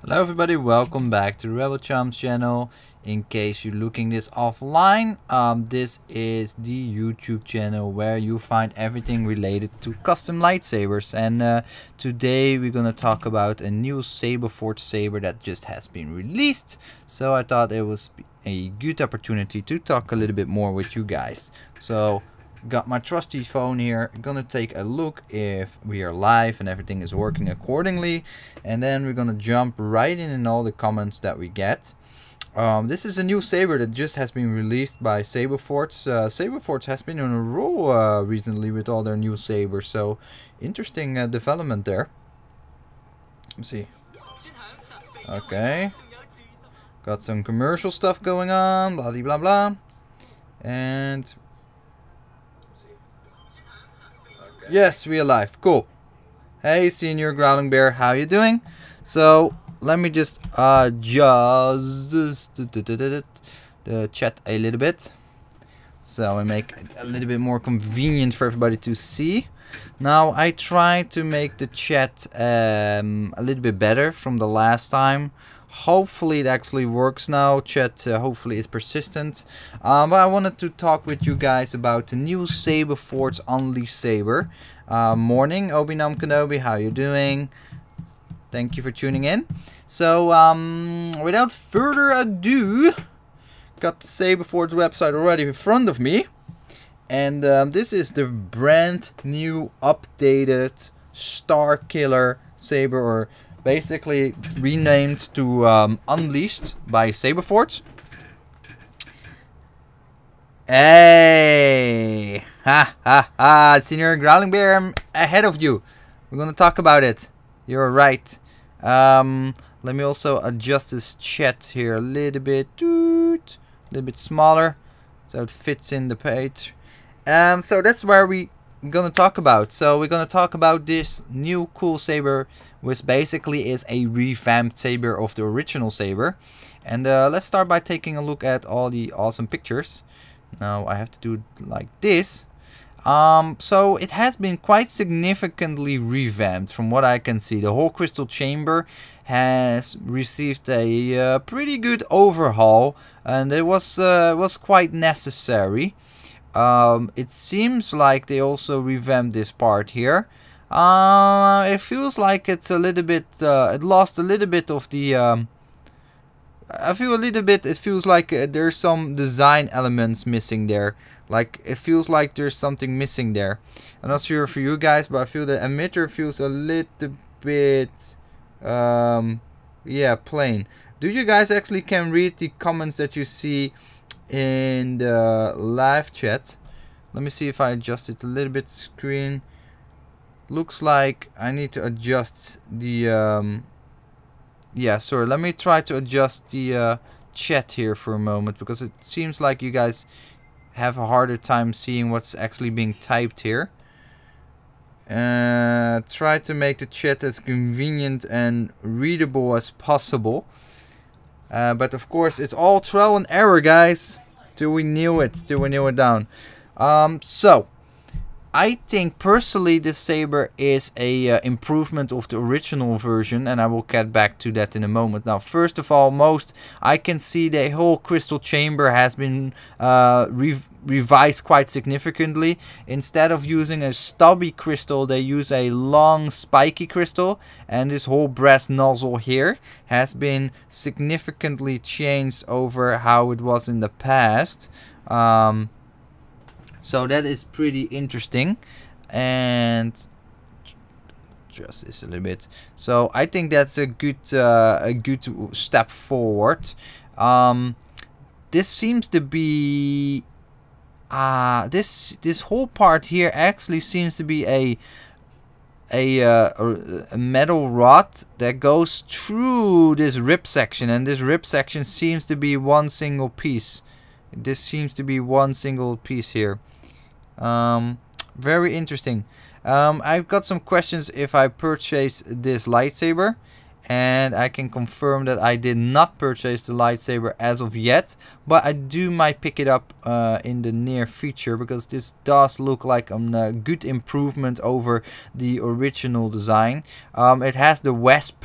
Hello everybody, welcome back to Rebel Chums channel. In case you're looking this offline, this is the YouTube channel where you find everything related to custom lightsabers. And today we're gonna talk about a new Saberforge saber that just has been released. So I thought it was a good opportunity to talk a little bit more with you guys. So got my trusty phone here, gonna take a look if we are live and everything is working accordingly, and then we're gonna jump right in all the comments that we get. This is a new saber that just has been released by Saberforge. Saberforge has been on a roll recently with all their new sabers, so interesting development there. Let's see. Okay, got some commercial stuff going on, blah blah blah, and yes, we are live. Cool. Hey, Senior Growling Bear, how you doing? So let me just adjust the chat a little bit, so I make it a little bit more convenient for everybody to see. Now I try to make the chat a little bit better from the last time. Hopefully it actually works now. Chat hopefully is persistent. But I wanted to talk with you guys about the new Saberforge Unleashed Saber. Morning, Obi-Nam Kenobi, how you doing? Thank you for tuning in. So without further ado, got the Saberforge website already in front of me. And this is the brand new updated Star Killer Saber, or basically renamed to Unleashed by Saberforge. Hey! Ha ha ha! Senior Growling Bear, I'm ahead of you. We're gonna talk about it. You're right. Let me also adjust this chat here a little bit. A little bit smaller, so it fits in the page. So that's where we gonna talk about. So we're gonna talk about this new cool saber, which basically is a revamped saber of the original saber. And let's start by taking a look at all the awesome pictures. Now I have to do it like this. So it has been quite significantly revamped from what I can see. The whole crystal chamber has received a pretty good overhaul, and it was quite necessary. It seems like they also revamped this part here. It feels like it's a little bit, it lost a little bit of the, it feels like there's some design elements missing there. Like, it feels like there's something missing there. I'm not sure for you guys, but I feel the emitter feels a little bit, yeah, plain. Do you guys actually can read the comments that you see in the live chat? Let me see if I adjust it a little bit. Screen looks like I need to adjust the yeah, sorry, let me try to adjust the chat here for a moment, because it seems like you guys have a harder time seeing what's actually being typed here. Try to make the chat as convenient and readable as possible. But of course, it's all trial and error, guys. Till we nail it, down. So I think personally this saber is a improvement of the original version, and I will get back to that in a moment. Now, first of all, I can see the whole crystal chamber has been revised quite significantly. Instead of using a stubby crystal, they use a long spiky crystal, and this whole brass nozzle here has been significantly changed over how it was in the past. So that is pretty interesting, and just this a little bit. So I think that's a good step forward. This seems to be this whole part here actually seems to be a metal rod that goes through this rib section, and this rib section seems to be one single piece. This seems to be one single piece here. Very interesting. I've got some questions if I purchased this lightsaber, and I can confirm that I did not purchase the lightsaber as of yet, but I might pick it up in the near future, because this does look like a good improvement over the original design. It has the waist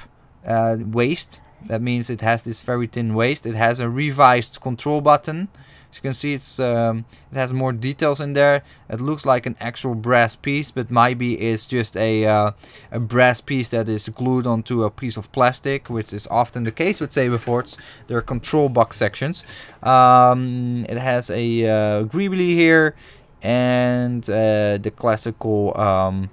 That means it has this very thin waist. It has a revised control button. As you can see, it has more details in there. It looks like an actual brass piece, but maybe it's just a brass piece that is glued onto a piece of plastic, which is often the case with Saberforge. There are control box sections. It has a greebly here, and the classical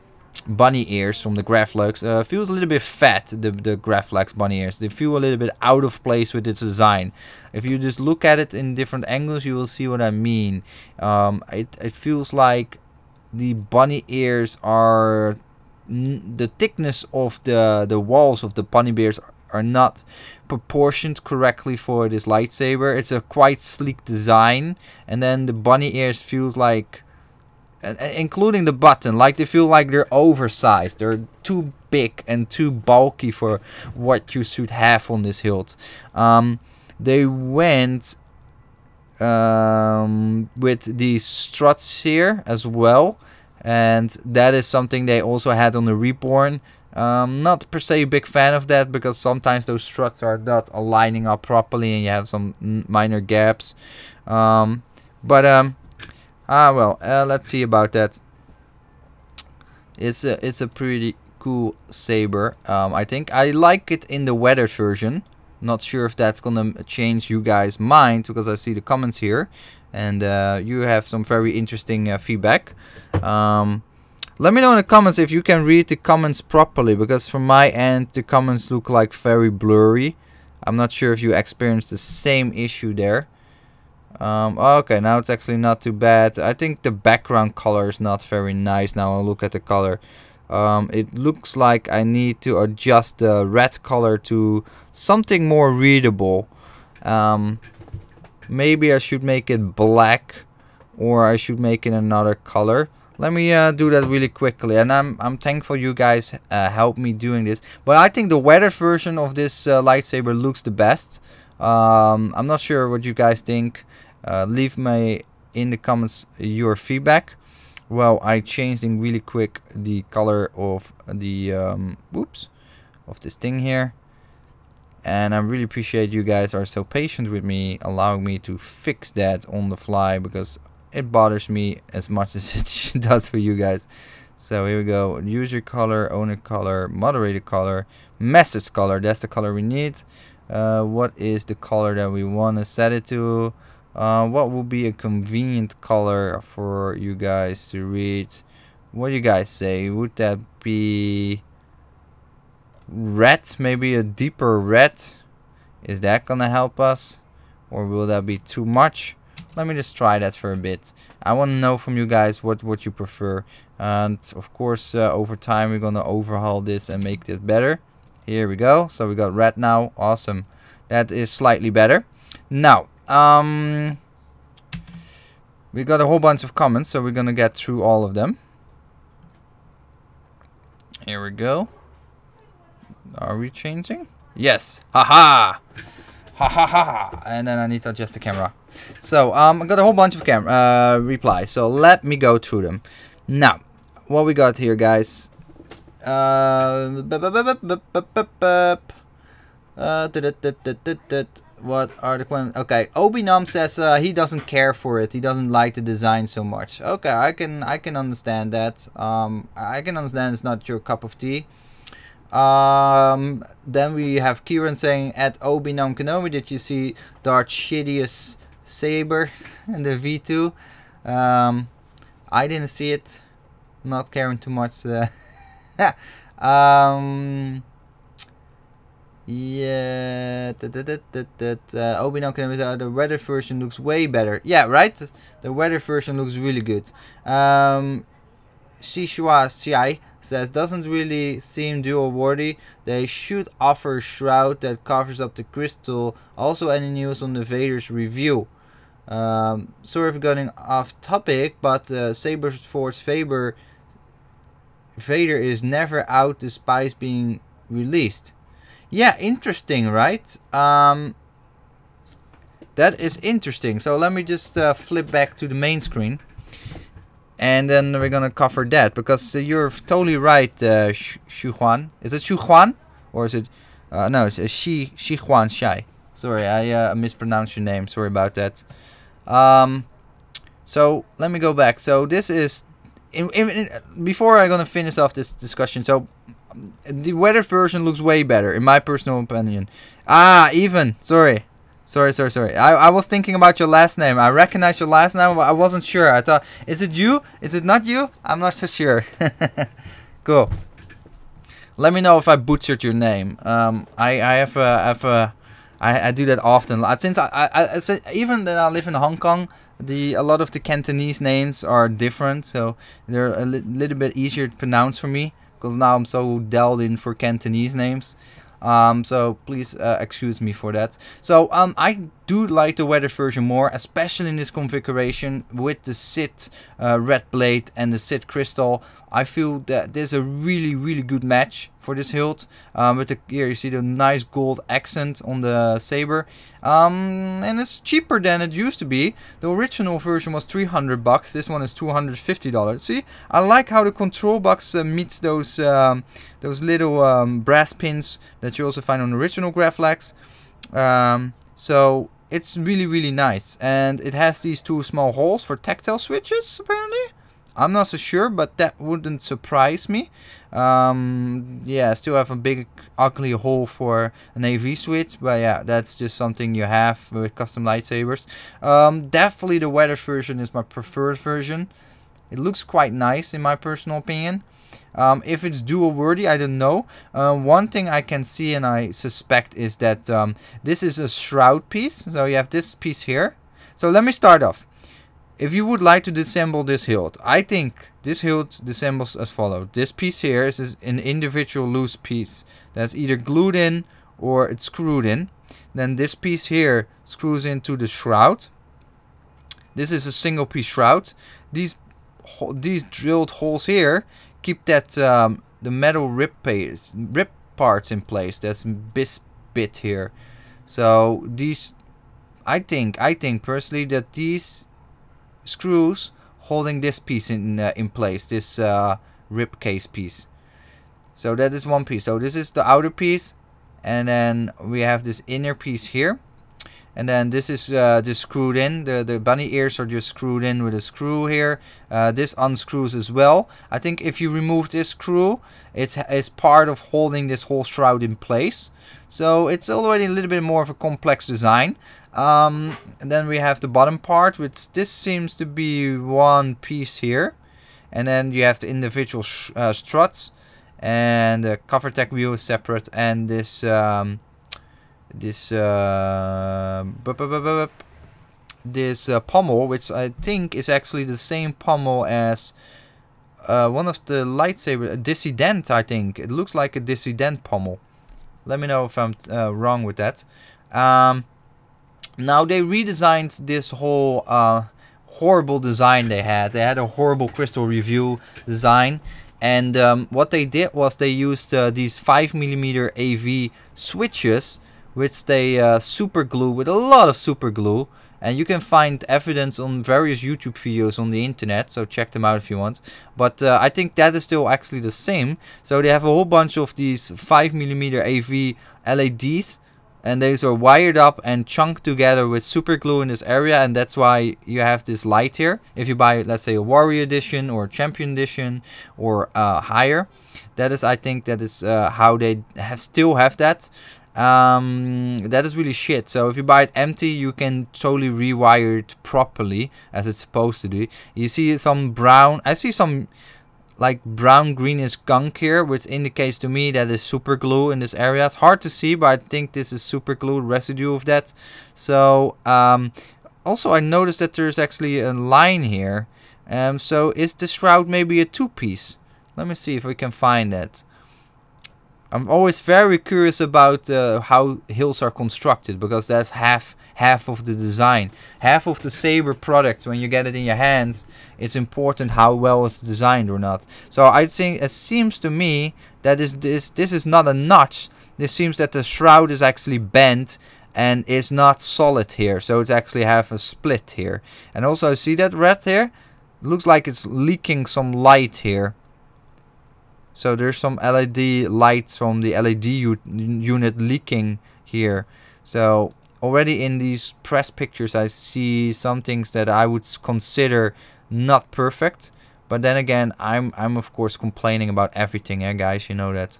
bunny ears from the Graflex. Feels a little bit fat, the Graflex bunny ears. They feel a little bit out of place with its design. If you just look at it in different angles, you will see what I mean. It feels like the bunny ears are... the thickness of the walls of the bunny ears are not proportioned correctly for this lightsaber. It's a quite sleek design, and then the bunny ears feels like... including the button, like they feel like they're oversized. They're too big and too bulky for what you should have on this hilt. They went with these struts here as well, and that is something they also had on the Reborn. Not per se a big fan of that, because sometimes those struts are not aligning up properly and you have some minor gaps. Let's see about that. It's a pretty cool saber. I think I like it in the weathered version. Not sure if that's gonna change you guys' mind, because I see the comments here, and you have some very interesting feedback. Let me know in the comments if you can read the comments properly, because from my end the comments look like very blurry. I'm not sure if you experienced the same issue there. Okay, now it's actually not too bad. I think the background color is not very nice. Now I'll look at the color. It looks like I need to adjust the red color to something more readable. Maybe I should make it black, or I should make it another color. Let me do that really quickly, and I'm thankful you guys helped me doing this. But I think the weathered version of this lightsaber looks the best. I'm not sure what you guys think. Leave me in the comments your feedback. Well, I changed in really quick the color of the of this thing here, and I really appreciate you guys are so patient with me, allowing me to fix that on the fly, because it bothers me as much as it does for you guys. So here we go. User color, owner color, moderator color, message color. That's the color we need. What is the color that we want to set it to? What will be a convenient color for you guys to read? What do you guys say? Would that be red? Maybe a deeper red? Is that gonna help us? Or will that be too much? Let me just try that for a bit. I want to know from you guys what you prefer. And of course, over time we're gonna overhaul this and make it better. Here we go. So we got red now. Awesome. That is slightly better. Now, we got a whole bunch of comments, so we're gonna get through all of them. Here we go. Are we changing? Yes. Haha. Ha ha ha. And then I need to adjust the camera. So I got a whole bunch of replies. So let me go through them. Now, what we got here, guys. What are the questions? Okay, Obinam says he doesn't care for it. He doesn't like the design so much. Okay, I can understand that. I can understand it's not your cup of tea. Then we have Kieran saying, at Obinam Kenobi, did you see Darth Sidious Saber and the V2? I didn't see it. Not caring too much. Yeah, Obi-Wan Kenobi, the weathered version looks way better. Yeah, right? The weathered version looks really good. Shishua Xiai says, doesn't really seem dual worthy. They should offer a shroud that covers up the crystal. Also, any news on the Vader's review? Sorry for getting off topic, but Saberforge Vader is never out despite being released. Yeah, interesting, right? That is interesting. So let me just flip back to the main screen. And then we're gonna cover that. Because you're totally right, Shuhuan. Is it Shuhuan? Or is it No, it's Shi Huan Shai. Sorry, I mispronounced your name. Sorry about that. So let me go back. So this is before I'm gonna finish off this discussion. So the weathered version looks way better in my personal opinion. Even sorry. I was thinking about your last name. I recognized your last name, but I wasn't sure. I thought, is it you? Is it not you? I'm not so sure. Cool. Let me know if I butchered your name. I do that often. Since even that I live in Hong Kong, a lot of the Cantonese names are different, so they're a little bit easier to pronounce for me because now I'm so delved in for Cantonese names. So please excuse me for that. So I do like the weathered version more, especially in this configuration with the Sid red blade and the Sid crystal. I feel that there's a really good match for this hilt. Here you see the nice gold accent on the saber, and it's cheaper than it used to be. The original version was $300. This one is $250. See, I like how the control box meets those little brass pins that you also find on the original Graflex. So it's really nice, and it has these two small holes for tactile switches apparently. I'm not so sure, but that wouldn't surprise me. Yeah, I still have a big ugly hole for an AV switch, but yeah, that's just something you have with custom lightsabers. Definitely the weathered version is my preferred version. It looks quite nice in my personal opinion. If it's dual worthy, I don't know. One thing I can see and I suspect is that this is a shroud piece. So you have this piece here. So let me start off. If you would like to disassemble this hilt, I think this hilt disassembles as follows. This piece here is an individual loose piece that's either glued in or it's screwed in. Then this piece here screws into the shroud. This is a single piece shroud. These drilled holes here keep that the metal rib parts in place. That's this bit here. So these, I think personally that these screws holding this piece in place, this rib case piece. So that is one piece. So this is the outer piece, and then we have this inner piece here, and then this is just screwed in. The bunny ears are just screwed in with a screw here. This unscrews as well. I think if you remove this screw, it's part of holding this whole shroud in place. So it's already a little bit more of a complex design. And then we have the bottom part, which this seems to be one piece here, and then you have the individual struts, and the cover tech wheel is separate, and this pommel, which I think is actually the same pommel as one of the lightsaber, a Dissident. I think it looks like a Dissident pommel. Let me know if I'm wrong with that. Now they redesigned this whole horrible design they had. They had a horrible crystal review design, and what they did was they used these 5mm AV switches, which they super glue with a lot of super glue. And you can find evidence on various YouTube videos on the internet, so check them out if you want. But I think that is still actually the same. So they have a whole bunch of these 5mm AV LEDs, and these are wired up and chunked together with super glue in this area, and that's why you have this light here. If you buy, let's say, a Warrior Edition or Champion Edition or higher, that is, I think, that is how they still have that. That is really shit. So if you buy it empty, you can totally rewire it properly as it's supposed to do. You see some brown, I see some like brown greenish gunk here, which indicates to me that is super glue in this area. It's hard to see, but I think this is super glue residue of that. So also I noticed that there's actually a line here. So is the shroud maybe a two-piece? Let me see if we can find that. I'm always very curious about how hilts are constructed, because that's half of the design. Half of the Saber product, when you get it in your hands, it's important how well it's designed or not. So I think it seems to me that this is not a notch. This seems that the shroud is actually bent and is not solid here. So it's actually have a split here. And also see that red here? It looks like it's leaking some light here. So there's some LED lights from the LED unit leaking here. So already in these press pictures I see some things that I would consider not perfect. But then again, I'm of course complaining about everything, yeah guys, you know that.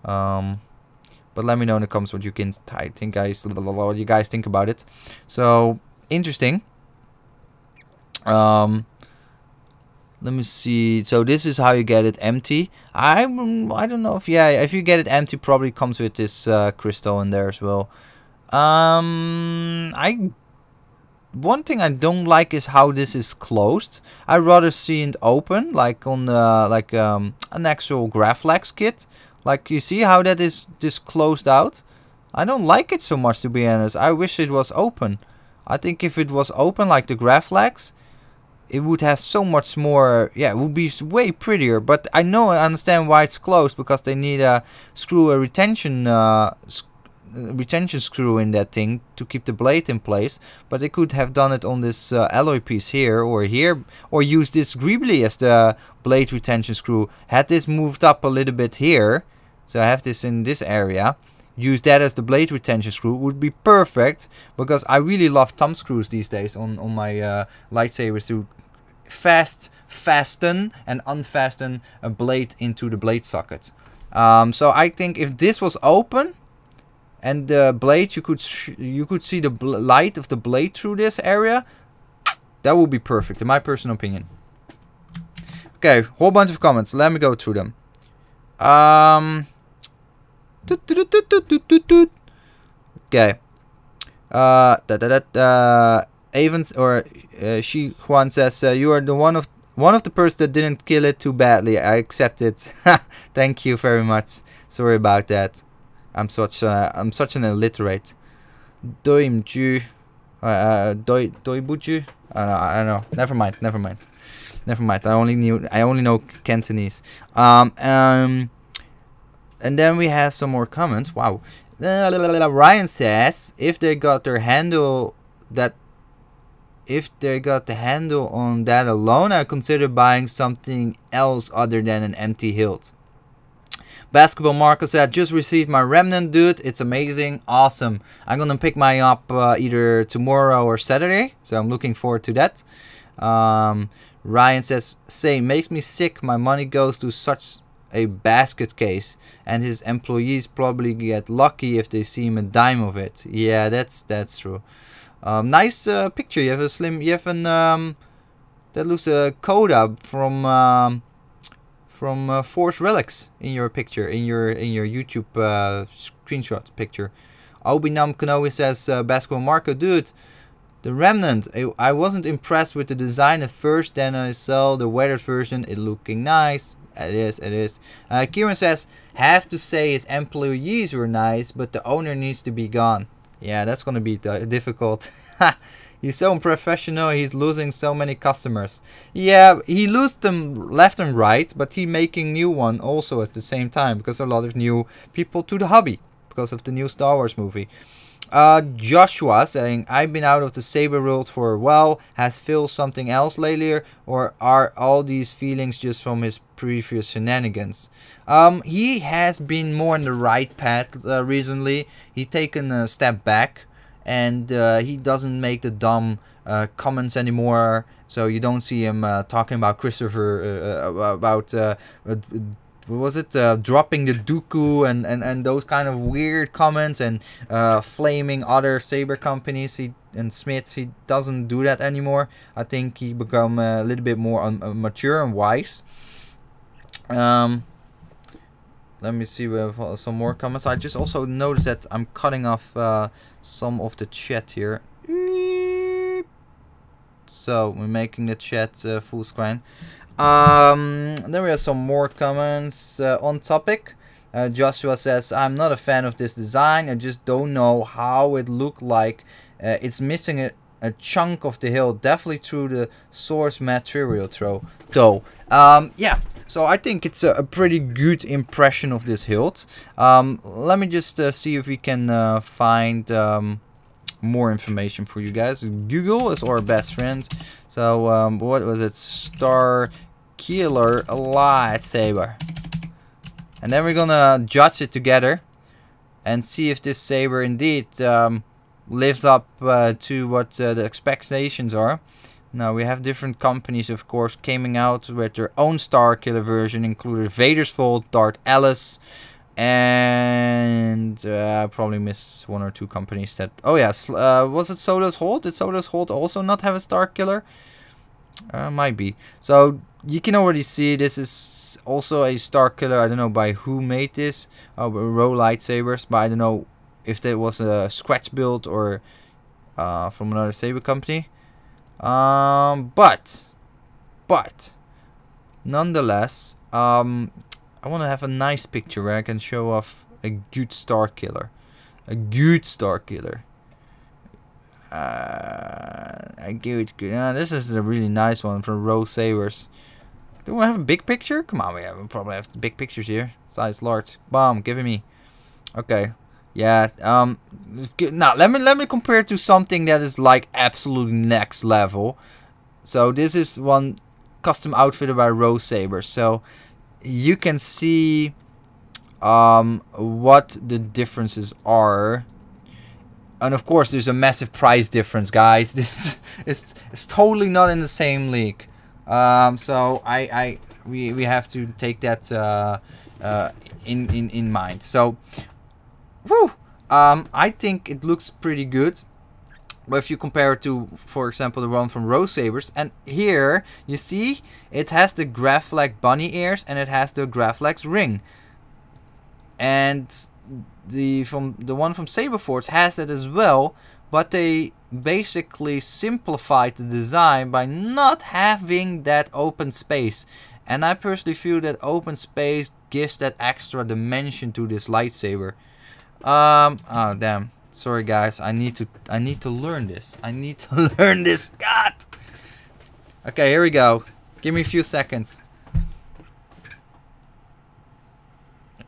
But let me know in the comments what you can think, guys, what you guys think about it. So interesting. Let me see. So this is how you get it empty. I don't know if if you get it empty, probably comes with this crystal in there as well. One thing I don't like is how this is closed. I'd rather see it open, like on an actual Graflex kit. Like you see how that is just closed out. I don't like it so much, to be honest. I wish it was open. I think if it was open like the Graflex, it would have so much more, it would be way prettier. But I understand why it's closed, because they need a retention screw in that thing to keep the blade in place. But they could have done it on this alloy piece here, or use this greebly as the blade retention screw. Had this moved up a little bit here, so I have this in this area. Use that as the blade retention screw would be perfect, because I really love thumb screws these days on my lightsabers to fasten and unfasten a blade into the blade socket. So I think if this was open and the blade, you could see the light of the blade through this area, that would be perfect in my personal opinion. Okay, whole bunch of comments. Let me go through them. Okay. Avens or Shi Juan says you are the one of the person that didn't kill it too badly. I accept it. Thank you very much. Sorry about that. I'm such an illiterate. Doimju, Doibuju. I don't know. Never mind. I only know Cantonese. And then we have some more comments. Wow. Ryan says if they got the handle on that alone, I consider buying something else other than an empty hilt. Basketball Marco said, just received my remnant, dude. It's amazing. Awesome. I'm gonna pick mine up either tomorrow or Saturday, so I'm looking forward to that. Ryan says, same, makes me sick. My money goes to such a basket case, and his employees probably get lucky if they see him a dime of it. Yeah, that's true. Nice picture. You have that looks a coda from Force Relics in your picture, in your YouTube screenshot picture. Obinam Kanoe says, Basketball Marco, dude, the Remnant. I wasn't impressed with the design at first, then I saw the weathered version. It looking nice. It is. Kieran says, have to say his employees were nice, but the owner needs to be gone. Yeah, that's gonna be difficult. He's so unprofessional, he's losing so many customers. Yeah, he loses them left and right, but he making new one also at the same time, because a lot of new people to the hobby, because of the new Star Wars movie. Joshua saying, I've been out of the Saber world for a while. Has Phil something else lately, or are all these feelings just from his previous shenanigans? He has been more on the right path recently. He taken a step back, and he doesn't make the dumb comments anymore. So you don't see him talking about Christopher, about what was it, dropping the Dooku and those kind of weird comments, and flaming other Saber companies and Smiths. He doesn't do that anymore. I think he become a little bit more mature and wise. Let me see, we have some more comments. I just also noticed that I'm cutting off some of the chat here. So we're making the chat full screen. Then we have some more comments on topic. Joshua says, I'm not a fan of this design. I just don't know how it looked like. It's missing a chunk of the hilt, definitely through the source material though. Yeah, so I think it's a pretty good impression of this hilt. Let me just see if we can find more information for you guys. Google is our best friend. So what was it? Star Killer lightsaber. And then we're gonna judge it together and see if this saber indeed lives up to what the expectations are. Now we have different companies, of course, coming out with their own Star Killer version, including Vader's Vault, Darth Alice, and I probably missed one or two companies that... Oh yes, was it Soda's Hold? Did Soda's Hold also not have a Star Killer? Might be. So you can already see this is also a Star Killer. I don't know by who made this. Row lightsabers, but I don't know if that was a scratch build or from another saber company. But nonetheless, I want to have a nice picture where I can show off a good Star Killer. A good Star Killer. This is a really nice one from Row Sabers. Do we have a big picture? Come on, we probably have big pictures here. Size large. Bomb, give it me. Okay. Yeah. Now let me compare it to something that is like absolutely next level. So this is one custom outfitted by Row Sabers. So you can see what the differences are. And of course, there's a massive price difference, guys. This is totally not in the same league. So we have to take that in mind. So, whew, I think it looks pretty good. But if you compare it to, for example, the one from Row Sabers, and here you see it has the Graflex bunny ears and it has the Graflex ring, and the one from Saberforge has it as well, but they basically simplified the design by not having that open space. And I personally feel that open space gives that extra dimension to this lightsaber. Oh damn. Sorry guys, I need to learn this. I need to learn this. God. Okay, here we go. Give me a few seconds.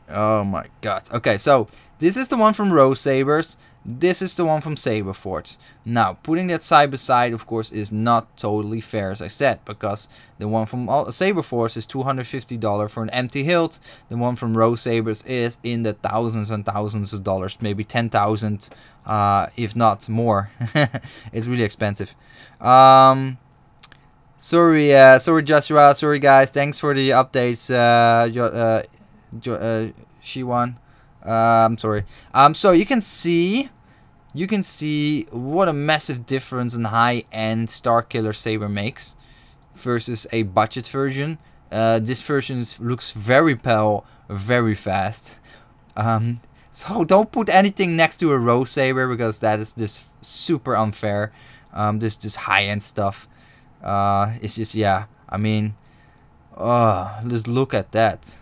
Oh my god. Okay, so this is the one from Row Sabers. This is the one from Saberforge. Now, putting that side by side, of course, is not totally fair, as I said, because the one from Saberforge is $250 for an empty hilt. The one from Row Sabers is in the thousands and thousands of dollars, maybe 10,000, if not more. It's really expensive. Sorry, Joshua. Sorry, guys. Thanks for the updates, Shiwan. I'm sorry. So you can see what a massive difference in high-end Star Killer Saber makes versus a budget version. This version looks very pale, very fast. So don't put anything next to a Row Saber because that is just super unfair. This just high-end stuff. It's just, yeah. I mean, just look at that.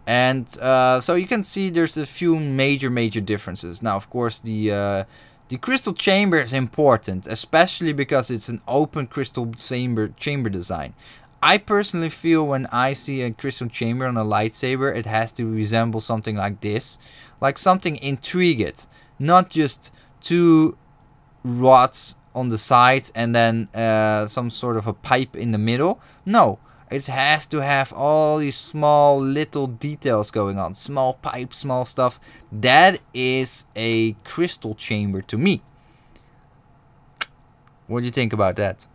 And so you can see there's a few major differences. Now, of course, the crystal chamber is important, especially because it's an open crystal chamber design. I personally feel when I see a crystal chamber on a lightsaber, it has to resemble something like this, like something intrigued, not just two rods on the sides and then some sort of a pipe in the middle. No. It has to have all these small little details going on. Small pipes, small stuff. That is a crystal chamber to me. What do you think about that?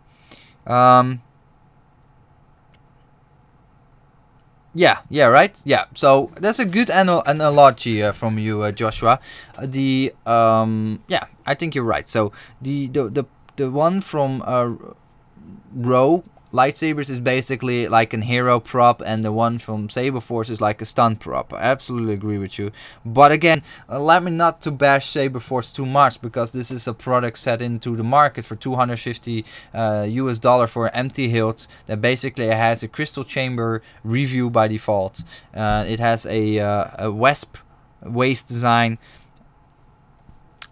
Yeah, right? Yeah, so that's a good analogy from you, Joshua. Yeah, I think you're right. So the one from Row lightsabers is basically like an hero prop, and the one from Saberforge is like a stunt prop. I absolutely agree with you. But again, let me not to bash Saberforge too much, because this is a product set into the market for $250 US for an empty hilt that basically has a crystal chamber review by default. It has a Wesp waist design.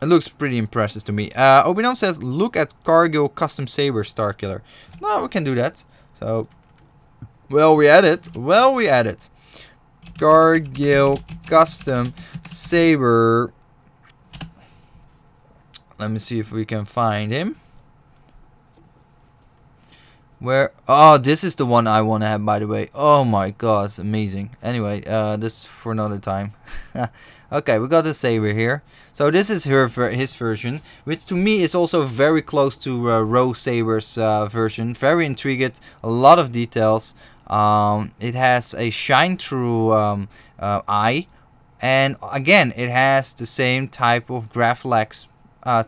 It looks pretty impressive to me. Obinom says, look at Cargill Custom Saber Star Killer. No, we can do that. So, well, we add it. Well, we add it. Cargill Custom Saber. Let me see if we can find him. Where? Oh, this is the one I want to have, by the way. Oh my god, it's amazing. Anyway, this is for another time. Okay, we got the Saber here. So this is his version, which to me is also very close to Rose Saber's version. Very intrigued, a lot of details. It has a shine-through eye, and again, it has the same type of Graflex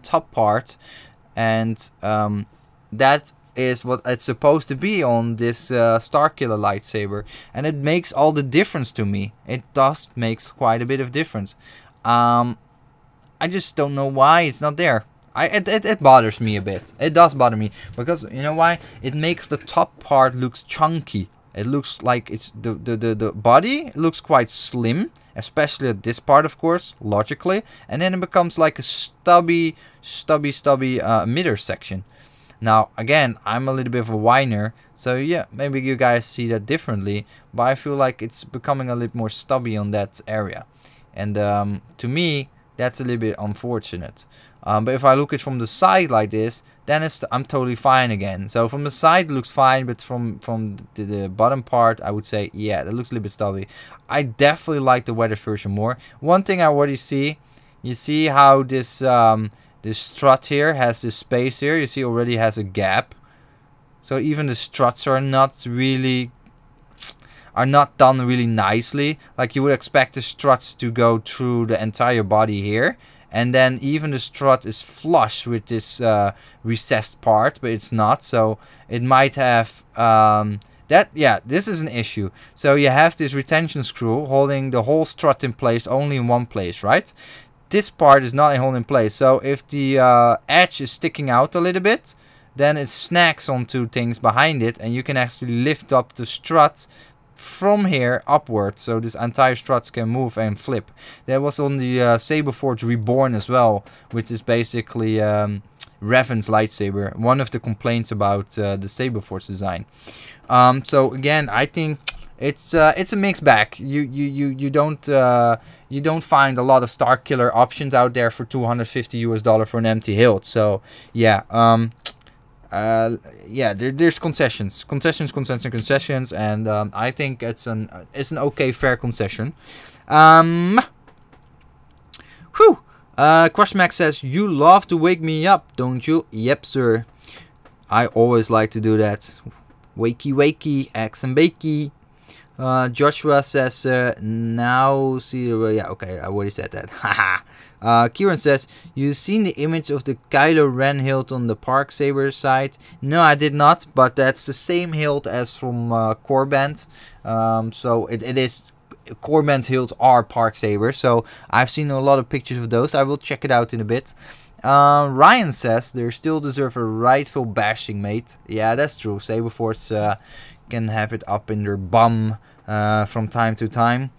top part, and that is what it's supposed to be on this Starkiller lightsaber, and it makes all the difference to me. It does makes quite a bit of difference. I just don't know why it's not there. It bothers me a bit. It does bother me because you know why? It makes the top part looks chunky. It looks like it's the body looks quite slim, especially at this part, of course, logically, and then it becomes like a stubby emitter section. Now, again, I'm a little bit of a whiner, so yeah, maybe you guys see that differently, but I feel like it's becoming a little more stubby on that area. And to me, that's a little bit unfortunate. But if I look at it from the side like this, then I'm totally fine again. So from the side it looks fine, but from the bottom part, I would say, yeah, that looks a little bit stubby. I definitely like the weathered version more. One thing I already see, you see how this this strut here has this space here. You see already has a gap. So even the struts are not done really nicely. Like you would expect the struts to go through the entire body here. And then even the strut is flush with this recessed part, but it's not. So it might have this is an issue. So you have this retention screw holding the whole strut in place only in one place, right? This part is not holding in place. So if the edge is sticking out a little bit, then it snags onto things behind it, and you can actually lift up the strut from here upwards, so this entire struts can move and flip. That was on the Saberforge Reborn as well, which is basically Revan's lightsaber. One of the complaints about the Saberforge design. So again, I think it's a mixed bag. You don't find a lot of Starkiller options out there for $250 for an empty hilt. So yeah. Yeah, there's concessions, and I think it's an okay, fair concession. Crushmax says, you love to wake me up, don't you? Yep, sir. I always like to do that. Wakey, eggs and bakey. Joshua says, now see, yeah, okay, I already said that. Haha. Kieran says, you seen the image of the Kylo Ren hilt on the Park Saber side? No, I did not, but that's the same hilt as from Corband. So it is, Corband's hilts are Park Sabers, so I've seen a lot of pictures of those. I will check it out in a bit. Ryan says, they still deserve a rightful bashing, mate. Yeah, that's true. Saberforge can have it up in their bum from time to time.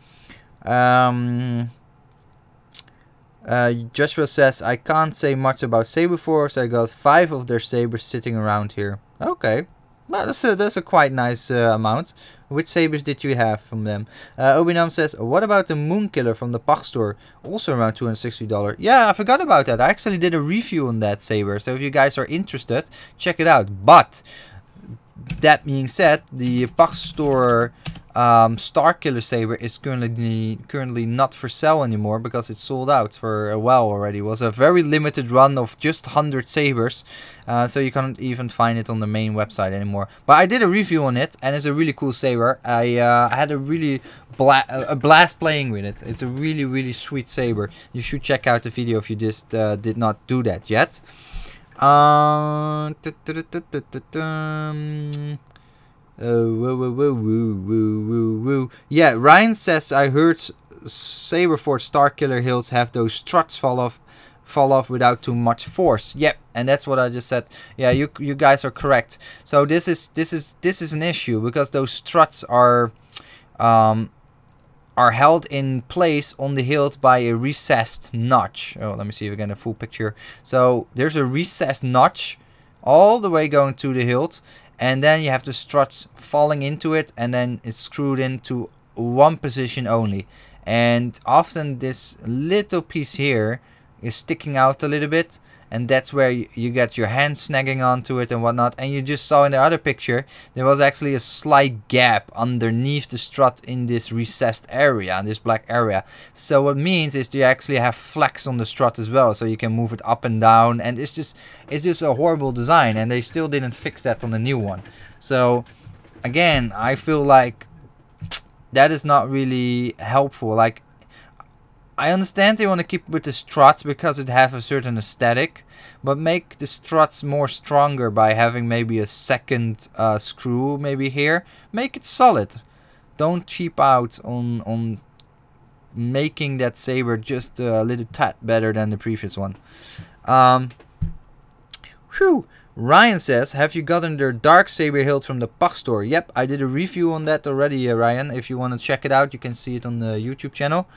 Joshua says, I can't say much about Saberforge. I got 5 of their sabers sitting around here. Okay, well, that's a quite nice amount. Which sabers did you have from them? Obinam says, what about the Moonkiller from the Pach store? Also around $260. Yeah, I forgot about that. I actually did a review on that saber. So if you guys are interested, check it out. But that being said, the Pach store Starkiller saber is currently not for sale anymore because it's sold out for a while already. It was a very limited run of just 100 sabers, so you can't even find it on the main website anymore. But I did a review on it, and it's a really cool saber. I had a really blast playing with it. It's a really sweet saber. You should check out the video if you just did not do that yet. Yeah, Ryan says, I heard Saberforge Starkiller hilts have those struts fall off without too much force. Yep, and that's what I just said. Yeah, you guys are correct. So this is an issue because those struts are held in place on the hilt by a recessed notch. Oh, let me see if I get a full picture. So there's a recessed notch all the way going to the hilt, and then you have the struts falling into it, and then it's screwed into one position only. And often this little piece here is sticking out a little bit, and that's where you get your hands snagging onto it and whatnot. And you just saw in the other picture there was actually a slight gap underneath the strut in this recessed area, in this black area. So what it means is you actually have flex on the strut as well, so you can move it up and down, and it's just a horrible design, and they still didn't fix that on the new one. So again, I feel like that is not really helpful. Like, I understand they want to keep with the struts because it has a certain aesthetic, but make the struts more stronger by having maybe a second screw maybe here. Make it solid. Don't cheap out on making that saber just a little tad better than the previous one. Whew. Ryan says, have you gotten their dark saber hilt from the Pach store? Yep, I did a review on that already, Ryan. If you want to check it out, you can see it on the YouTube channel.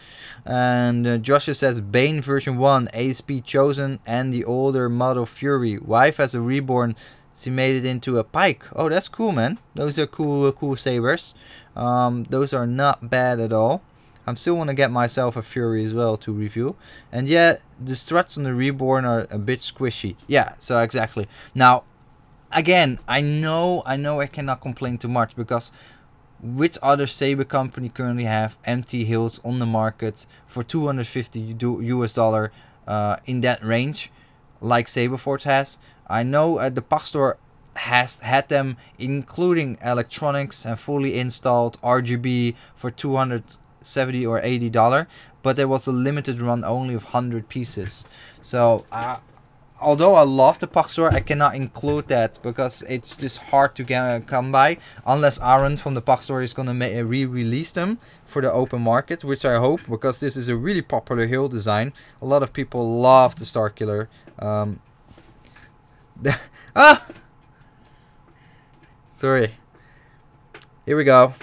And Joshua says, Bane version 1, ASP chosen, and the older model Fury. Wife has a reborn. She made it into a pike. Oh, that's cool, man. Those are cool sabers. Those are not bad at all. I still want to get myself a Fury as well to review. And yeah, the struts on the Reborn are a bit squishy. Yeah, so exactly. Now, again, I know I cannot complain too much, because which other Saber company currently have empty hilts on the market for $250 US in that range, like Saberforge has? I know the Pach store has had them, including electronics and fully installed RGB for $270 or $80, but there was a limited run only of 100 pieces. So although I love the Pach store, I cannot include that because it's just hard to come by, unless Aaron from the Pach store is gonna re-release them for the open market, which I hope, because this is a really popular hill design. A lot of people love the Starkiller. Sorry. Here we go.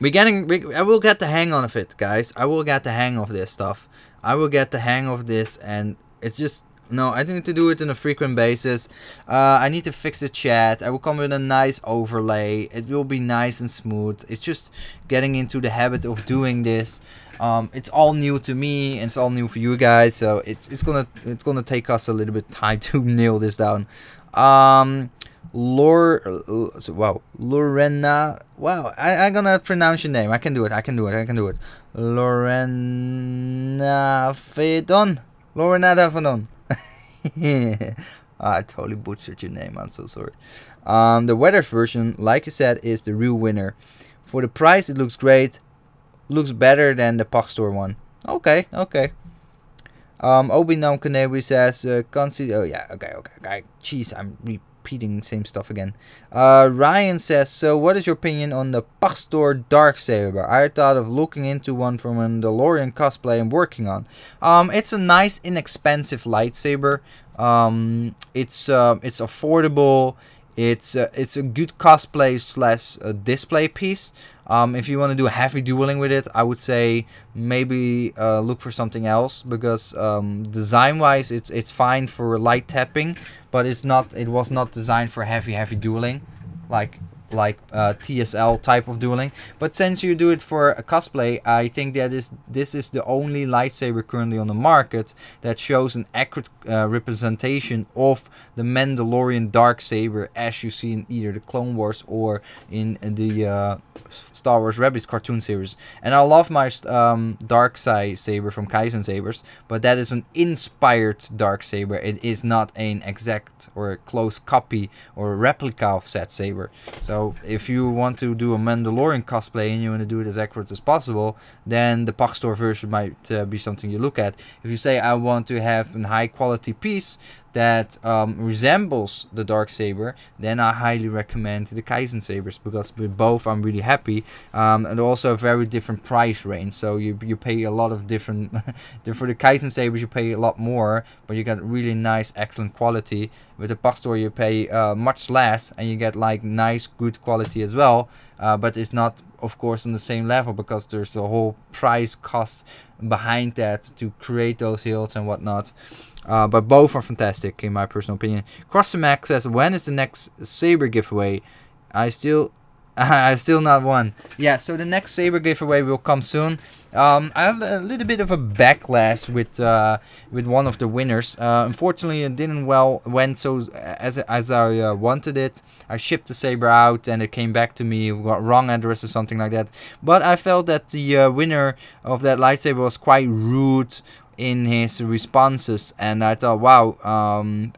I will get the hang of it, guys. I will get the hang of this stuff. I will get the hang of this, and it's just, no, I need to do it on a frequent basis. I need to fix the chat. I will come with a nice overlay. It will be nice and smooth. It's just getting into the habit of doing this. It's all new to me, and it's all new for you guys. So it's gonna take us a little bit time to nail this down. Lorena. Wow, I'm gonna pronounce your name. I can do it. Lorena Fedon. I totally butchered your name. I'm so sorry. The weather version, like you said, is the real winner. For the price, it looks great. Looks better than the Pach store one. Okay. Obi Nam Kanewi says, oh yeah, okay. Jeez, I'm repeating the same stuff again. Ryan says, so what is your opinion on the Pach store Dark Saber? I thought of looking into one from a Mandalorian cosplay I'm working on. It's a nice, inexpensive lightsaber. It's affordable. It's a good cosplay slash display piece. If you want to do heavy dueling with it, I would say maybe look for something else, because design wise it's fine for light tapping, but it was not designed for heavy dueling like TSL type of dueling. But since you do it for a cosplay, I think that this is the only lightsaber currently on the market that shows an accurate representation of the Mandalorian Dark Saber, as you see in either the Clone Wars or in the Star Wars Rebels cartoon series. And I love my Dark Side Saber from Kaizen Sabers, but that is an inspired Dark Saber. It is not an exact or a close copy or replica of said saber. So if you want to do a Mandalorian cosplay and you want to do it as accurate as possible, then the Pach store version might be something you look at. If you say I want to have a high quality piece that resembles the Dark Saber, then I highly recommend the Kaizen Sabers, because with both I'm really happy, and also a very different price range. So you pay a lot of different for the Kaizen Sabers you pay a lot more, but you get really nice, excellent quality. With the Pach store you pay much less, and you get like nice, good quality as well, but it's not, of course, on the same level, because there's a whole price cost behind that to create those hilts and whatnot. But both are fantastic in my personal opinion. Crossmack says, when is the next Saber giveaway? I still I still not won. Yeah, so the next Saber giveaway will come soon. I have a little bit of a backlash with one of the winners. Unfortunately, it didn't went so as I wanted it. I shipped the Saber out and it came back to me, got wrong address or something like that. But I felt that the winner of that lightsaber was quite rude in his responses, and I thought, wow,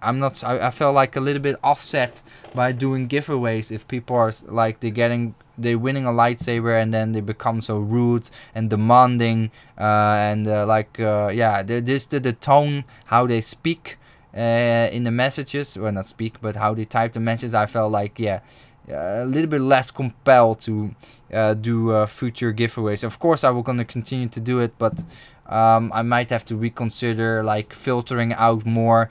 I felt like a little bit offset by doing giveaways if people are like they're winning a lightsaber and then they become so rude and demanding, yeah, the tone how they speak in the messages, well, not speak, but how they type the messages. I felt like, yeah, a little bit less compelled to do future giveaways. Of course, I will gonna continue to do it, but I might have to reconsider, like, filtering out more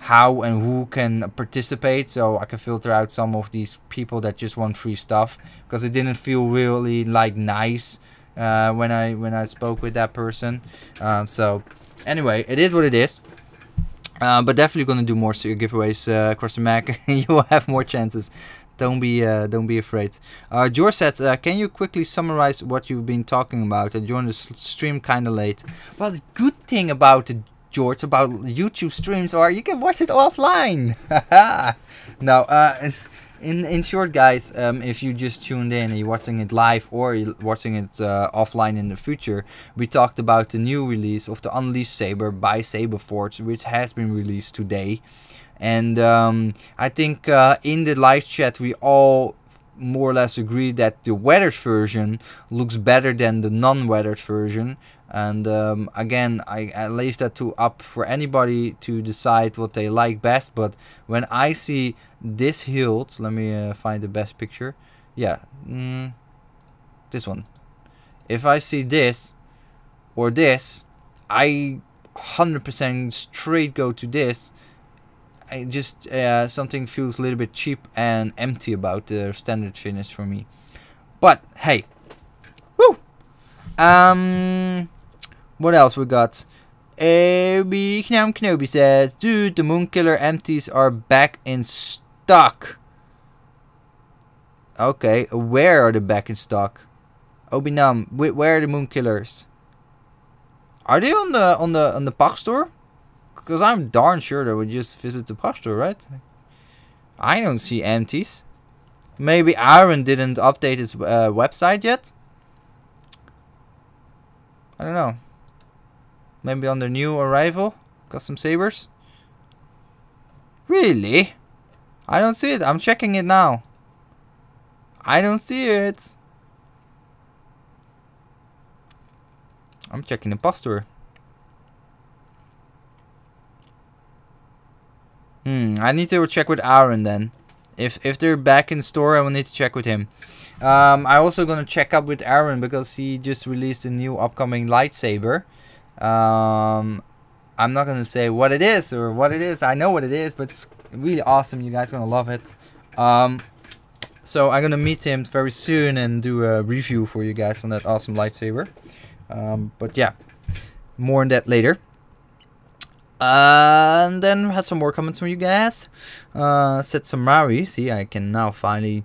how and who can participate, so I can filter out some of these people that just want free stuff, because it didn't feel really like nice when I spoke with that person. So anyway, it is what it is. But definitely gonna do more giveaways across the Mac. You will have more chances. Don't be afraid. George said, can you quickly summarize what you've been talking about? I joined the stream kind of late. Well, the good thing about it, George, about YouTube streams, are you can watch it offline. No, in short, guys, if you just tuned in and you're watching it live or you're watching it offline in the future, we talked about the new release of the Unleashed Saber by Saberforge, which has been released today. And I think in the live chat we all more or less agree that the weathered version looks better than the non-weathered version. And again, I leave that up for anybody to decide what they like best. But when I see this hilt, let me find the best picture. Yeah, this one. If I see this or this, I 100% straight go to this. I just something feels a little bit cheap and empty about the standard finish for me. But hey, woo! What else we got? Kenobi says, dude, the Moonkiller empties are back in stock. Okay, where are they back in stock? Obinam, where are the Moonkillers? Are they on the Pach store? Because I'm darn sure that we just visit the Pach store, right? I don't see empties. Maybe Aaron didn't update his website yet. I don't know. Maybe on the new arrival, custom sabers. Really? I don't see it. I'm checking it now. I don't see it. I'm checking the Pach store. I need to check with Aaron then. If they're back in store, I will need to check with him. I'm also gonna check up with Aaron because he just released a new upcoming lightsaber. I'm not gonna say what it is or what it is. I know what it is, but it's really awesome. You guys gonna love it. So I'm gonna meet him very soon and do a review for you guys on that awesome lightsaber. But yeah, more on that later. And then we had some more comments from you guys. Said Samari. See, I can now finally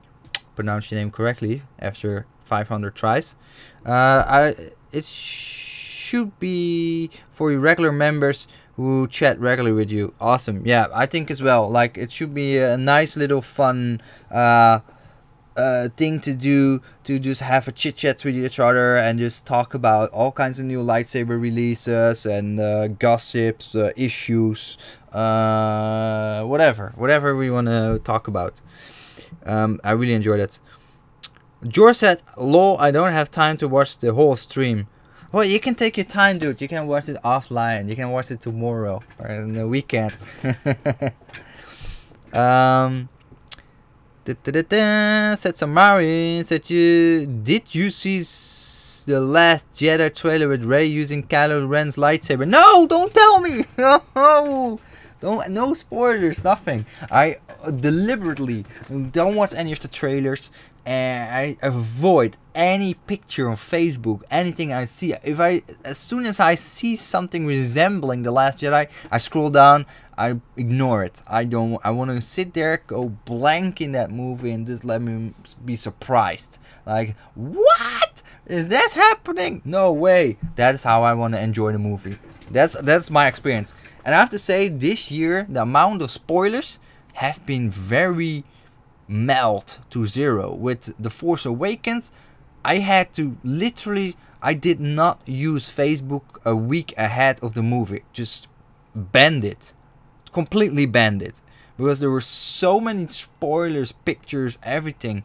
pronounce your name correctly after 500 tries. It should be for your regular members who chat regularly with you. Awesome. Yeah, I think as well. Like, it should be a nice little fun thing to do, to just have a chit chats with each other and just talk about all kinds of new lightsaber releases and gossips, issues, whatever we want to talk about. I really enjoyed it. George said, lol, I don't have time to watch the whole stream. Well, you can take your time, dude. You can watch it offline. You can watch it tomorrow or in the weekend. Said Samari, said did you see the last Jedi trailer with Rey using Kylo Ren's lightsaber? No, don't tell me. No spoilers, nothing. I deliberately don't watch any of the trailers, and I avoid any picture on Facebook, anything I see. As soon as I see something resembling The Last Jedi, I scroll down, I ignore it. I want to sit there, go blank in that movie, and just let me be surprised. Like, what is this happening? No way. That's how I want to enjoy the movie. That's my experience. And I have to say, this year the amount of spoilers have been very melt to zero. With The Force Awakens, I had to literally, I did not use Facebook a week ahead of the movie. Just banned it. Completely banned it. Because there were so many spoilers, pictures, everything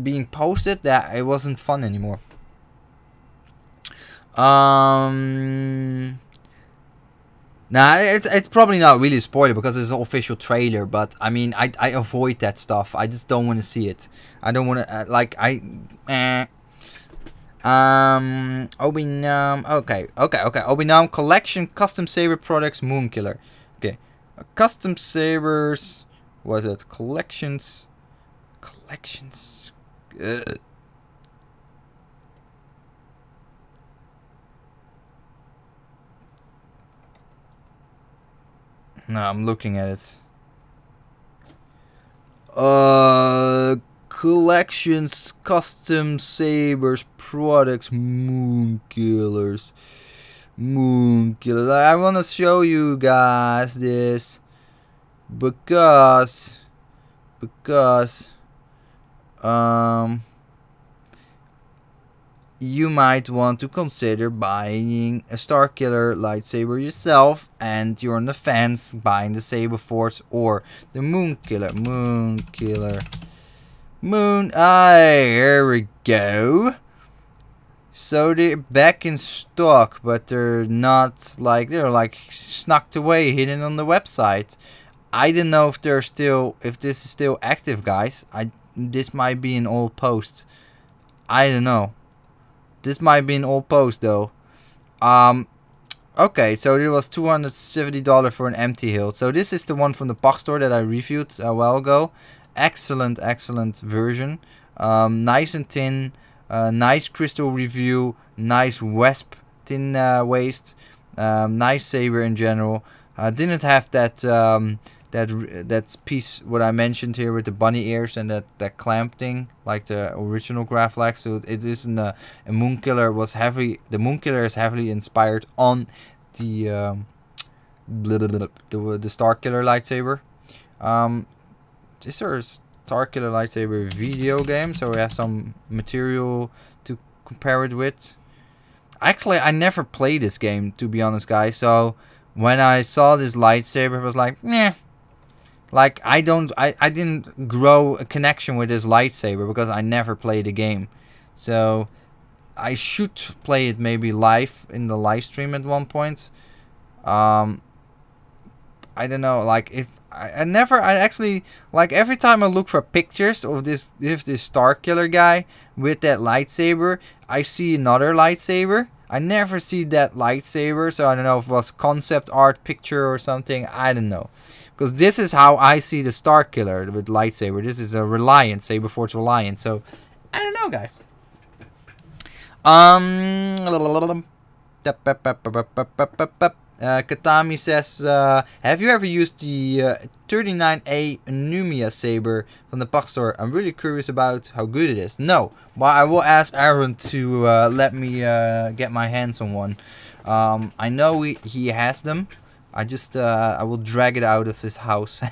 being posted that it wasn't fun anymore. Nah, it's probably not really a spoiler because it's an official trailer, but I mean, I avoid that stuff. I just don't want to see it. I don't want to, Obinam, okay. Obinam collection custom saber products Moonkiller. Okay. Custom sabers, was it? Collections. No, I'm looking at it. Collections, custom sabers, products, Moonkillers. I want to show you guys this because you might want to consider buying a Starkiller lightsaber yourself, and you're on the fence buying the Saberforge or the Moonkiller. Here we go. So they're back in stock, but they're not like, they're like snuck away, hidden on the website. I don't know if they're still, if this is still active, guys. This might be an old post. I don't know. This might be an old post though. Okay, so it was $270 for an empty hilt. So this is the one from the box store that I reviewed a while ago. Excellent version. Nice and thin. Nice crystal review. Nice Wesp thin waist. Nice saber in general. Didn't have that that piece what I mentioned here with the bunny ears and that clamp thing like the original Graflax. So it isn't a Moonkiller was heavily, the Moonkiller is heavily inspired on the Starkiller lightsaber. Is there a Starkiller lightsaber video game? So we have some material to compare it with. Actually, I never played this game, to be honest, guys. So when I saw this lightsaber, I was like, meh. Like, I didn't grow a connection with this lightsaber because I never played the game. So I should play it maybe live in the live stream at one point. I don't know, like if I actually, like, every time I look for pictures of this Starkiller guy with that lightsaber, I see another lightsaber. I never see that lightsaber, so I don't know if it was concept art picture or something. I don't know. Because this is how I see the Starkiller with lightsaber. This is a Reliant, Saberforge Reliant. So, I don't know, guys. Katami says, have you ever used the 39A Numia saber from the box store? I'm really curious about how good it is. No, but I will ask Aaron to let me get my hands on one. I know he has them. I just I will drag it out of his house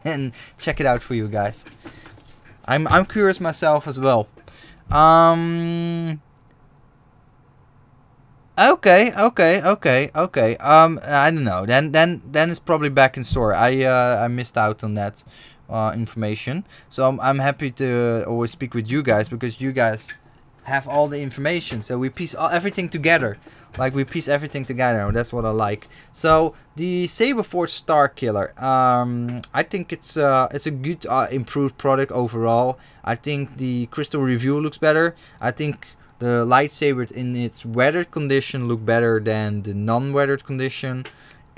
and check it out for you guys. I'm curious myself as well. Okay. I don't know. Then it's probably back in store. I missed out on that information. So I'm happy to always speak with you guys because you guys have all the information. So we piece everything together. Like, we piece everything together. That's what I like. So the Saberforge Starkiller. I think it's a good improved product overall. I think the crystal review looks better. I think the lightsabers in its weathered condition look better than the non-weathered condition.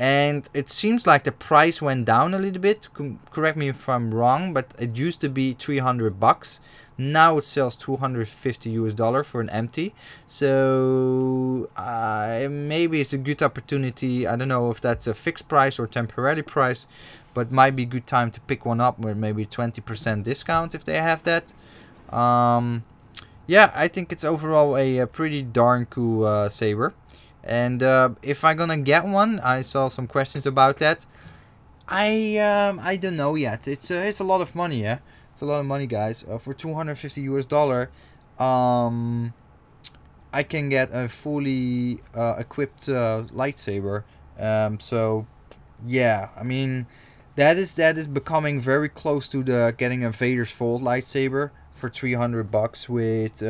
And it seems like the price went down a little bit. Correct me if I'm wrong, but it used to be 300 bucks. Now it sells 250 US dollar for an empty. So maybe it's a good opportunity. I don't know if that's a fixed price or temporary price, but might be a good time to pick one up with maybe 20% discount if they have that. Yeah, I think it's overall a pretty darn cool saber. And if I'm gonna get one, I saw some questions about that. I don't know yet. It's a lot of money, yeah. It's a lot of money, guys. For 250 US dollar, I can get a fully equipped lightsaber. So yeah, I mean that is becoming very close to the getting a Vader's Fold lightsaber for 300 bucks with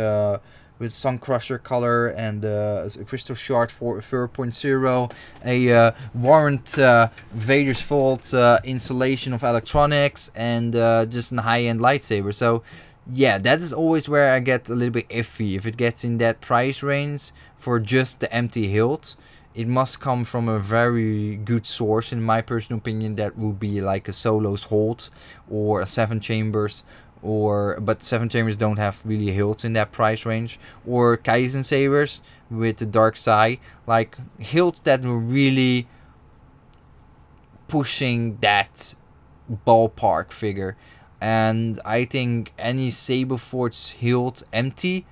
Sun Crusher color and a crystal shard for 4.0, a warrant Vader's Fold installation of electronics, and just a high-end lightsaber. So yeah, that is always where I get a little bit iffy. If it gets in that price range for just the empty hilt, it must come from a very good source, in my personal opinion. That would be like a Solo's Hold or a 7 Chambers. But 7 Chambers don't have really hilts in that price range, or Kaizen sabers with the dark side, like hilts that were really pushing that ballpark figure. And I think any Saberforge hilt empty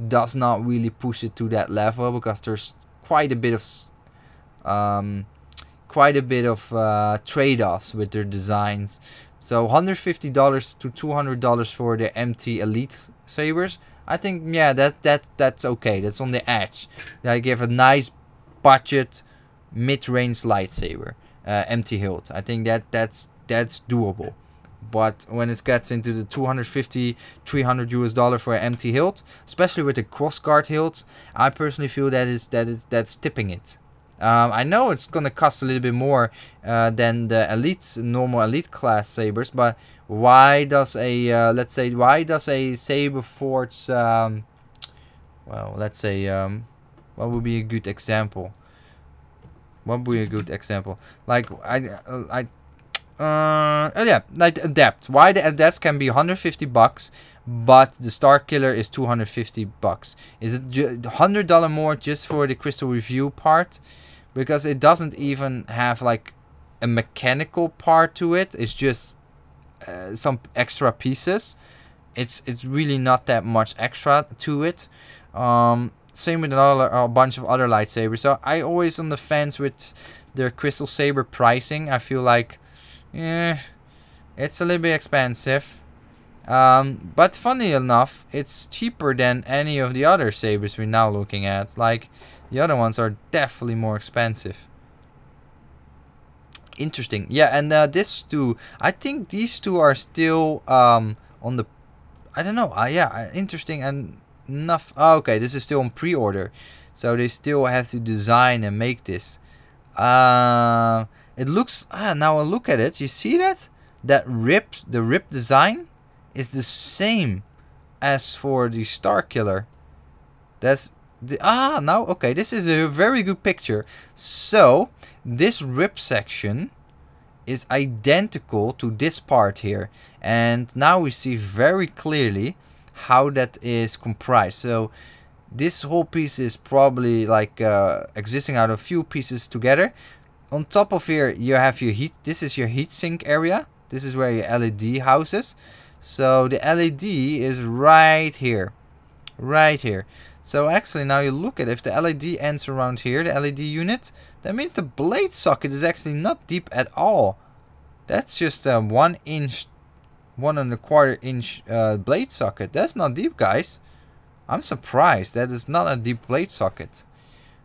does not really push it to that level, because there's quite a bit of trade-offs with their designs. So $150 to $200 for the empty elite sabers. I think, yeah, that's okay. That's on the edge. They give a nice budget mid-range lightsaber, empty hilt. I think that's doable. But when it gets into the 250, 300 US dollar for an empty hilt, especially with the crossguard hilts, I personally feel that's tipping it. I know it's gonna cost a little bit more than the normal elite class sabers, but why does a let's say Saberforge well, let's say what would be a good example? What would be a good example? Like yeah, like Adept. Why the Adepts can be 150 bucks, but the Star Killer is 250 bucks? Is it $100 more just for the Crystal Review part? Because it doesn't even have like a mechanical part to it. It's just some extra pieces. It's really not that much extra to it. Same with a bunch of other lightsabers. So I always on the fence with their Crystal Saber pricing. I feel like, it's a little bit expensive. But funny enough, it's cheaper than any of the other sabers we're now looking at. Like, the other ones are definitely more expensive. Interesting. Yeah, and this two, I think these two are still on the, I don't know. Yeah, interesting and enough. Oh, okay, this is still on pre-order, so they still have to design and make this. It looks, now I look at it, you see that? The rip design is the same as for the Star Killer. That's now okay, this is a very good picture. So this rip section is identical to this part here, and now we see very clearly how that is comprised. So this whole piece is probably like existing out of a few pieces together. On top of here you have your heat, this is your heatsink area. This is where your LED houses. So the LED is right here. Right here. So actually now you look at it, if the LED ends around here, the LED unit, that means the blade socket is actually not deep at all. That's just a 1 inch, 1¼ inch blade socket. That's not deep, guys. I'm surprised. That is not a deep blade socket.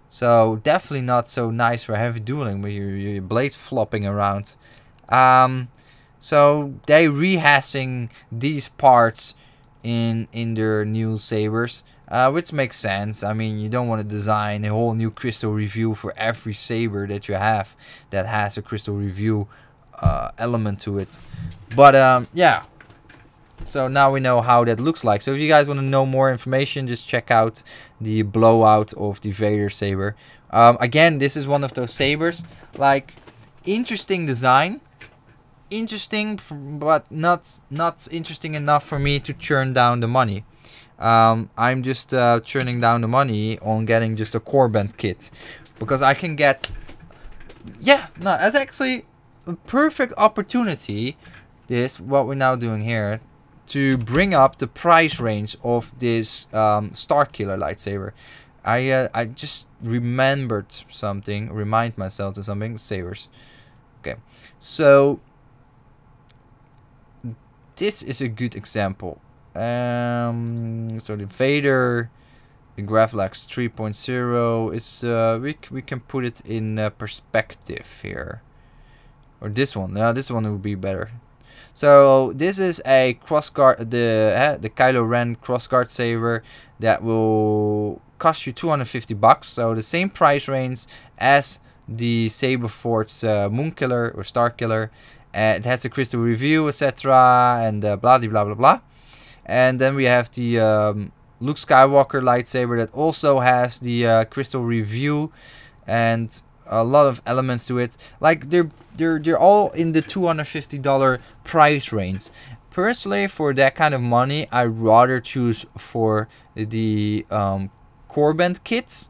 So definitely not so nice for heavy dueling with your blades flopping around. So they rehashing these parts in their new sabers, which makes sense. I mean, you don't want to design a whole new Crystal Review for every saber that you have that has a Crystal Review element to it. But yeah, so now we know how that looks like. So if you guys want to know more information, just check out the blowout of the Vader saber. Again, this is one of those sabers, like, interesting design. Interesting, but not interesting enough for me to churn down the money. I'm just churning down the money on getting just a core band kit, because I can get, yeah, no, that's actually a perfect opportunity, this what we're now doing here, to bring up the price range of this Starkiller lightsaber. I just remembered something, remind myself of something, sabers. Okay, so this is a good example. So the Vader, the Graflax 3.0 is we can put it in perspective here, or this one. Yeah, this one would be better. So this is a crossguard, the Kylo Ren crossguard saber that will cost you 250 bucks. So the same price range as the Saberforge Moonkiller or Starkiller. It has the crystal review, etc., and blah blah blah blah blah. And then we have the Luke Skywalker lightsaber that also has the crystal review and a lot of elements to it. Like they're all in the $250 price range. Personally, for that kind of money, I'd rather choose for the core band kits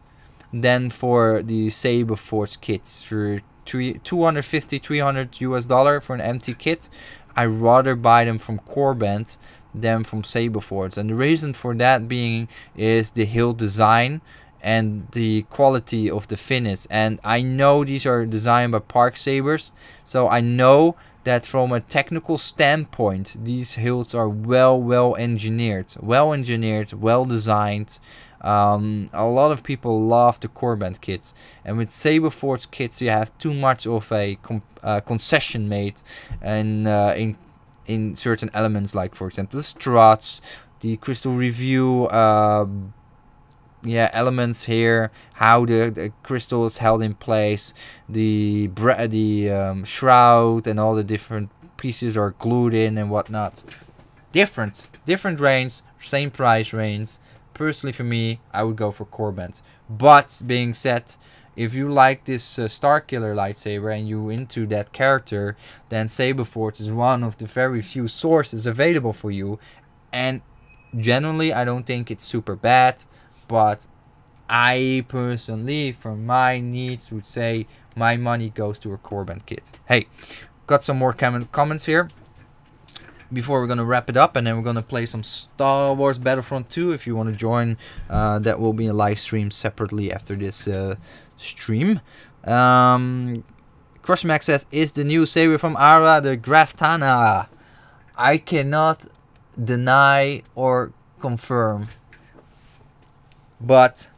than for the Saberforge kits for $250-300 US for an empty kit. I'd rather buy them from core band than from Saberforge, and the reason for that being is the hilt design and the quality of the finish. And I know these are designed by Park Sabers, so I know that from a technical standpoint these hilts are well engineered, well designed. A lot of people love the core band kits, and with Saberforge kits you have too much of a concession made, and in certain elements, like for example the struts, the crystal review, elements here, how the crystal is held in place, the shroud and all the different pieces are glued in and whatnot. Different range, same price range. Personally, for me, I would go for core band. But being said, if you like this Starkiller lightsaber and you into that character, then Saberforge is one of the very few sources available for you. And generally, I don't think it's super bad, but I personally, for my needs, would say my money goes to a core band kit. Hey, got some more comments here before we're gonna wrap it up, and then we're gonna play some Star Wars Battlefront 2. If you want to join, that will be a live stream separately after this stream. Crushmax says, is the new saber from Ara the Graftana? I cannot deny or confirm, but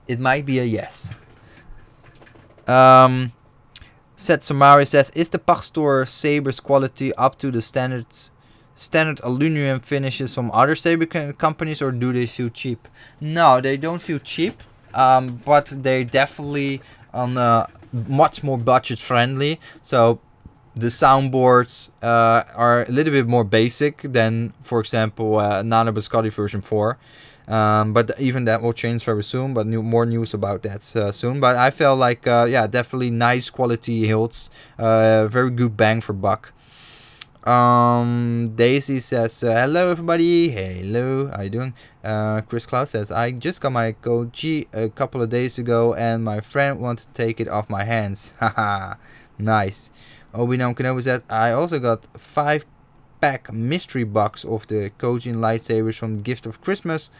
it might be a yes. Set Samari says, is the Pastor Saber's quality up to the standard aluminum finishes from other saber companies, or do they feel cheap? No, they don't feel cheap, but they definitely on much more budget friendly. So the soundboards are a little bit more basic than, for example, Nano Biscotti version 4. But even that will change very soon, but more news about that soon. But I felt like, yeah, definitely nice quality hilts, very good bang for buck. Daisy says, hello everybody, hello, how you doing? Chris Cloud says, I just got my Goji a couple of days ago and my friend wanted to take it off my hands. Haha, nice. Obi-Wan Kenobi says, I also got 5-pack mystery box of the Kojin lightsabers from the gift of Christmas.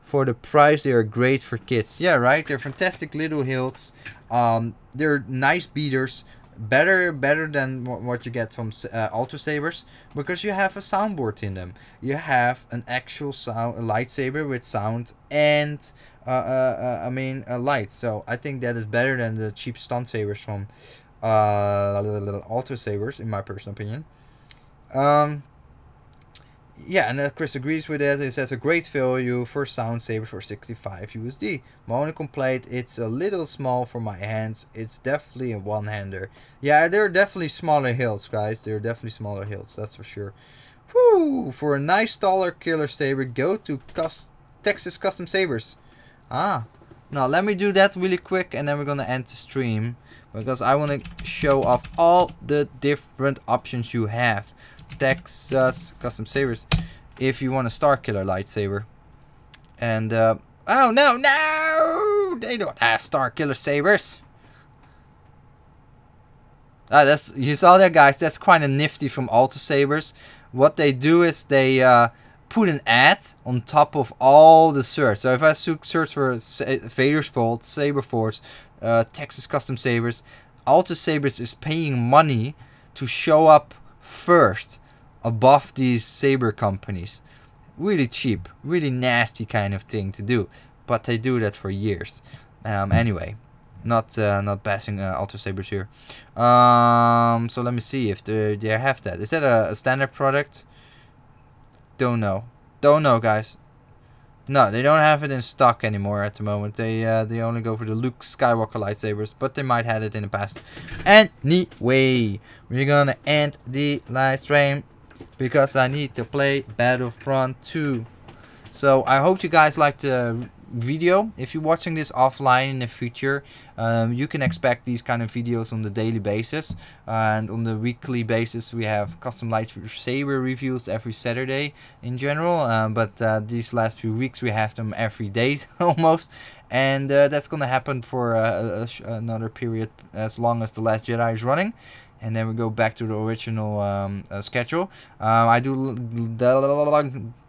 For the price, they are great for kids. Yeah, right. They're fantastic little hilts. They're nice beaters. Better than what you get from Ultra Sabers, because you have a soundboard in them. You have an actual sound, a lightsaber with sound and I mean a light. So I think that is better than the cheap stunt sabers from Ultra Sabers, in my personal opinion. Yeah, and Chris agrees with it. It says a great value for sound saber for 65 USD. My only complaint, it's a little small for my hands. It's definitely a one-hander. Yeah, they're definitely smaller hilts, guys. They're definitely smaller hilts, that's for sure. Whoo! For a nice taller killer saber, go to Texas Custom Sabers. Ah, Now let me do that really quick, and then we're gonna end the stream, because I want to show off all the different options you have. Texas custom sabers, if you want a Star Killer lightsaber. And oh no, they don't have Star Killer sabers. That's, you saw that, guys. That's quite a nifty from Alta Sabers. What they do is they put an ad on top of all the search. So if I search for Vader's Vault, Saberforge, Texas Custom Sabers, Alta Sabers is paying money to show up first above these saber companies. Really cheap, really nasty kind of thing to do, but they do that for years. Anyway, not bashing Alta Sabers here. So let me see if they have that. Is that a standard product? Don't know, guys. No, they don't have it in stock anymore at the moment. They only go for the Luke Skywalker lightsabers, but they might have it in the past. Anyway, we're gonna end the live stream because I need to play Battlefront 2. So I hope you guys liked the video. If you're watching this offline in the future, you can expect these kind of videos on the daily basis, and on the weekly basis we have custom lightsaber reviews every Saturday in general, but these last few weeks we have them every day almost, and that's gonna happen for another period as long as The Last Jedi is running. And then we go back to the original schedule. I do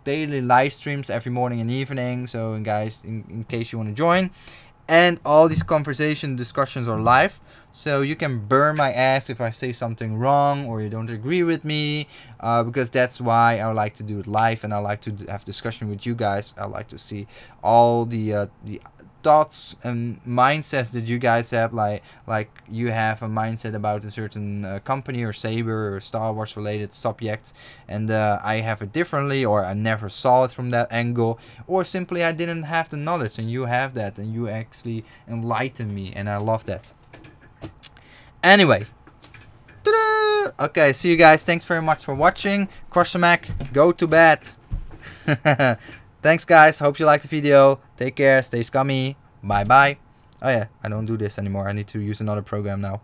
daily live streams every morning and evening, so guys, in case you want to join. And all these discussions are live, so you can burn my ass if I say something wrong or you don't agree with me, because that's why I like to do it live, and I like to have discussion with you guys. I like to see all the thoughts and mindsets that you guys have, like you have a mindset about a certain company or Saber or Star Wars related subject, and I have it differently, or I never saw it from that angle, or simply I didn't have the knowledge and you have that, and you actually enlighten me, and I love that. Anyway, okay, see you guys. Thanks very much for watching. Crush the Mac, go to bed. Thanks guys, hope you liked the video. Take care, stay scummy. Bye bye. Oh yeah, I don't do this anymore. I need to use another program now.